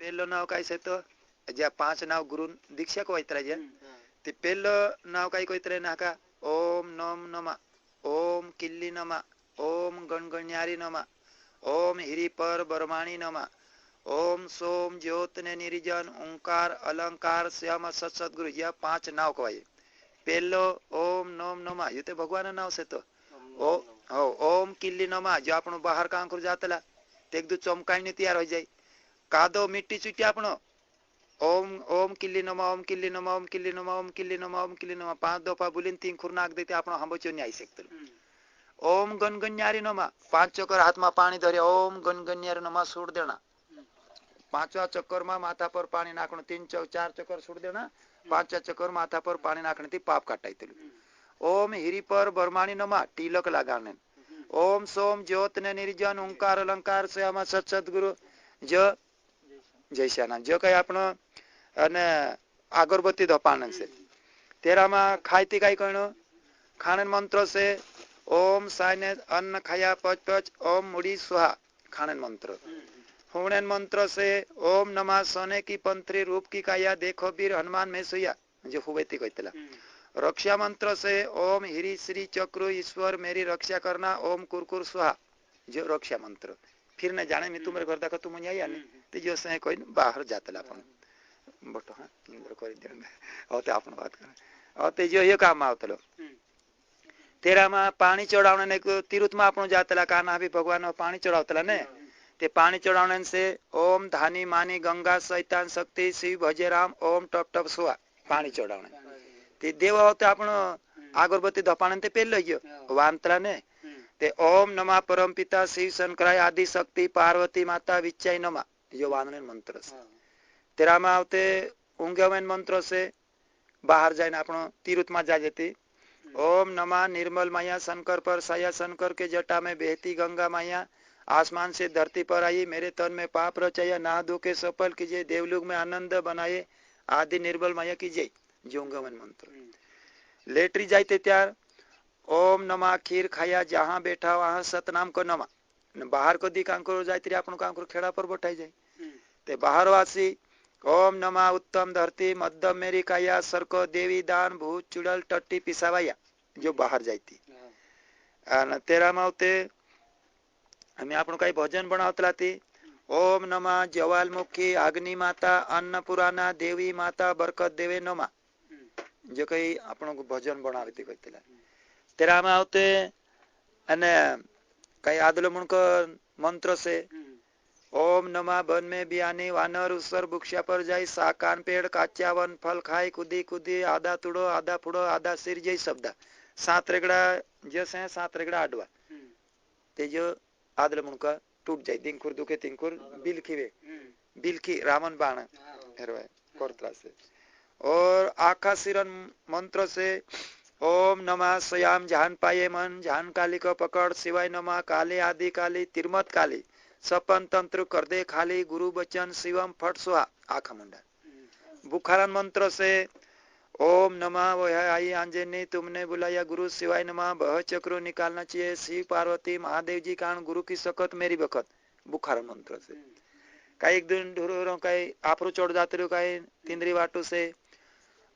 પેલો નાव काय છે તો જ્યાં 5 नाव गुरु दीक्षा को वैतरा जे ते पेलो नाव काय कोइत्रे नाका ओम नम नमा ओम किल्ली नमा ओम गणगण्यारी नमा ओम हिरी पर बरमाणी नमा ओम सोम ज्योत ने निरिजन ओंकार अलंकार श्याम सत्सदगुरु यह 5 नाव कवाय पेलो ओम नम नमा ये ते भगवान नाव से तो ओम किल्ली नमा जो आपण बाहर कांकुर जातला ते एक दु चमकाई तैयार हो जाए कादो मिट्टी चुटी आपण ओम ओम किल्ली नमा ओम किल्ली नमा ओम किल्ली नमा ओम किल्ली नमा ओम किल्ली नमा 5 दफा बुलीन 3 खुर नाक देते आपण हांबोचो नहीं आई सकते ओम गणगण्यारी नमा 5 चक्कर हाथ में पानी धरे ओम गणगण्यारी नमा छोड़ देना 5वा चक्कर में माथा पर पानी नाखण 4 चक्कर छोड़ देना 5वा चक्कर माथा पर पानी नाखण थी पाप काटाई ओम हिरी पर बरमाणी नमा टीलक लगाने ओम सोम ज्योत ने निर्जन ओंकार अलंकार श्याम सत्सदगुरु जो जैसा जो कई आपण अने अगरबत्ती धपानन से तेरा में खाईती कई कहनो खानन मंत्र से ओम सायने अन्न खाया पच पच ओम मुड़ी स्वाहा खानन मंत्र होणन मंत्र से ओम नमा सोने की पंथरी रूप की काया देखो वीर हनुमान में सोया जो हुवेती कहतला रक्षा मंत्र से ओम हिरी श्री चक्र ईश्वर मेरी रक्षा करना ओम कुरकुर स्वाहा जो रक्षा मंत्र फिर न जाने मैं तुम्हारे घर देखो तुम आया नहीं तो जो से कोई बाहर जातला अपन बटो हां इंद्र कर देंगे और ते अपन बात कर और ते जो ये काम आवतलो तेरा में पानी चढ़ावने ने तीर्थ में अपन जातला काना भी भगवान पानी चढ़ावतला ने ते पानी चढ़ावने से ओम धानी मानी गंगा शैतान शक्ति शिव भजे राम ओम टप टप सुआ पानी चढ़ावने ते देव होते आपण अगरबत्ती धपाने ते पेल गयो वांतरा ने ते ओम नमा परम पिता शिव शंकराय आदि शक्ति पार्वती माता विच्चाई नमा जो वानने मंत्र से तेरा में आवते ऊंघवेन मंत्र से बाहर जाए आपण तीर्थ में जा जेती ओम नमा निर्मल माया शंकर पर साया शंकर के जटा में बहती गंगा माया आसमान से धरती पर आई मेरे तन में पाप रचाया ना दो के सफल कीजिए देवलोक में आनंद बनाए आदि निर्मल माया कीजिए जोंगवन मंत्र लेटरी जाते त्यार ओम नमा खीर खाया जहाँ बैठा वहाँ सतनाम को नमा बाहर को दी कांकुर जाती अपन कांकुर खेड़ा पर बैठाई जाए ते बाहर वासी ओम नमा उत्तम धरती मध्यम मेरी काया सरको देवी दान भूत चुड़ल टट्टी पिसावाया जो बाहर जाती तेरा मावते हमें आपण कई भजन बनावतला थी ओम नमा ज्वालमुखी अग्नि माता अन्नपूर्णा देवी माता बरकत देवे नमा जो कई आपण भजन बनावती कहतला तेरा में आवते अने कई आदलो मुनको मंत्र से ओम नमा वन में बियानी वानर उसर बुक्षा पर जाई साकान पेड़ काचा वन फल खाई कुदी कुदी आधा तुड़ो आधा फुड़ो आधा सिर जई शब्द 7 रेगड़ा जैसे 7 रेगड़ा आडवा ते जो आदल मुनका टूट जाए दिंकुर दुखे तिंकुर बिलखी रामन बाण हेरवाय कोरत्रा से और आखा सिरन मंत्र से ओम नमः स्वयं जान पाए मन जान काली को पकड़ शिवाय नमः काली आदि काली तिरमत काली सपन तंत्र कर दे खाली गुरु बचन शिवम फट सुहा आखा मुंडा बुखारन मंत्र से ओम नमः वह आई आंजनी तुमने बुलाया गुरु शिवाय नमः बह चक्र निकालना चाहिए शिव पार्वती महादेव जी कारण गुरु की सकत मेरी बखत बुखारन मंत्र से कई एक दिन ढूरो कई आपरू चढ़ जाते रहो कई तिंद्री वाटू से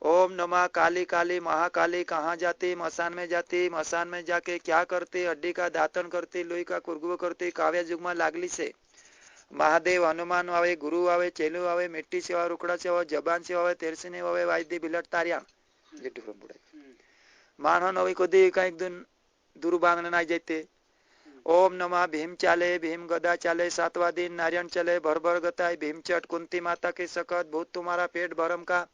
ओम नमः काली काली महाकाली कहाँ जाती मसान में जाती मसान में जाके क्या करती हड्डी का दातन करती लोही का कुरगुओ करती काव्य युग में लागली से महादेव हनुमान आवे गुरु आवे चेलू आवे मिट्टी से आवे रुकड़ा से आवे जबान से आवे तेरसी ने आवे वायदी बिलट तारिया ये ढूरम बुड़े मानो नवी को दी का एक दिन दूर बांधने ना जाते ओम नमः भीम चाले भीम गदा चाले 7वां दिन नारायण चले भर भर गताय भीम चट कुंती माता के सकत भूत तुम्हारा पेट भरम का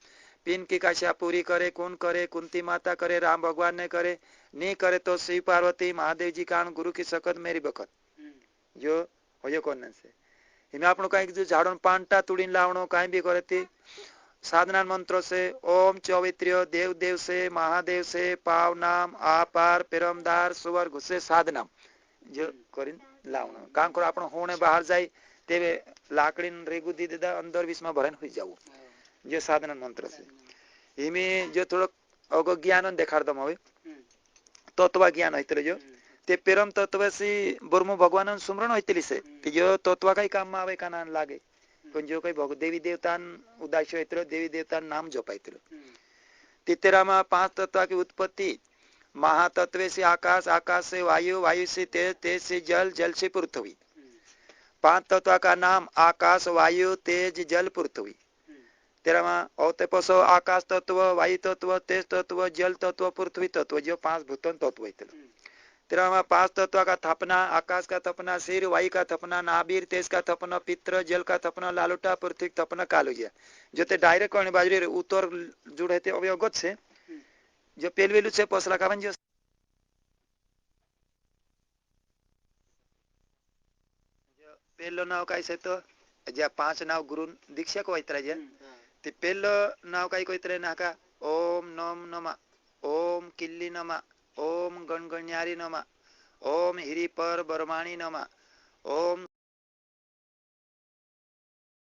पिन की काशा पूरी करे कौन करे कुंती माता करे राम भगवान ने करे नहीं करे तो शिव पार्वती महादेव जी कारण गुरु की सकत मेरी बखत जो हो कौन से इन्हें आपण कहीं जो झाड़न पांटा तुड़ीन लावणो कहीं भी करे थी साधना मंत्र से ओम चौवित्र्य देव देव से महादेव से पाव नाम आपार पेरमदार सुवर घुसे साधना जो करीन लावणो काम करो आपण होने बाहर जाए तेवे लाकड़ी रेगू दी देदा अंदर विष में भरन हुई जाऊ जो साधना मंत्र से इमे जो थोड़ा अगो ज्ञान देखाड़ दम हवे तत्व ज्ञान होइतले जो ते पेरम तत्व से ब्रह्म भगवान सुमरण होइतली से ते जो तत्व काई काम में आवे काना लागे पण जो काही देवी देवतान उदास देवी देवता नाम जोपायतलो। तितेरामा 5 तत्व की उत्पत्ति, महातत्व से आकाश, आकाश से वायु, वायु से तेज, तेज से जल, जल से पृथ्वी। 5 तत्व का नाम आकाश, वायु, तेज, जल, पृथ्वी। तेरामा औते पसो आकाश तत्व, वायु तत्व, तेज तत्व, जल तत्व, पृथ्वी तत्व, जो 5 भूतन तत्व है। तेरामा 5 तत्व का थपना, आकाश का थपना सिर, वायु का थपना नाभिर, तेज का थपना पित्र, जल का थपना लालुटा, पृथ्वी थपना कालुजिया। जो ते डायरेक्ट करने बाजरी उत्तर जुड़े थे अवयवगत से जो पेलवेलू से पसला का जो पेलो नाव काय से तो ज्या 5 नाव गुरु दीक्षा को इतरा जे ते पेलो नाव काय को इतरे ना का ओम नम नमा, ओम किल्ली नमा, ओम गणगण्यारी नमा, ओम हिरी पर बरमाणी नमा, ओम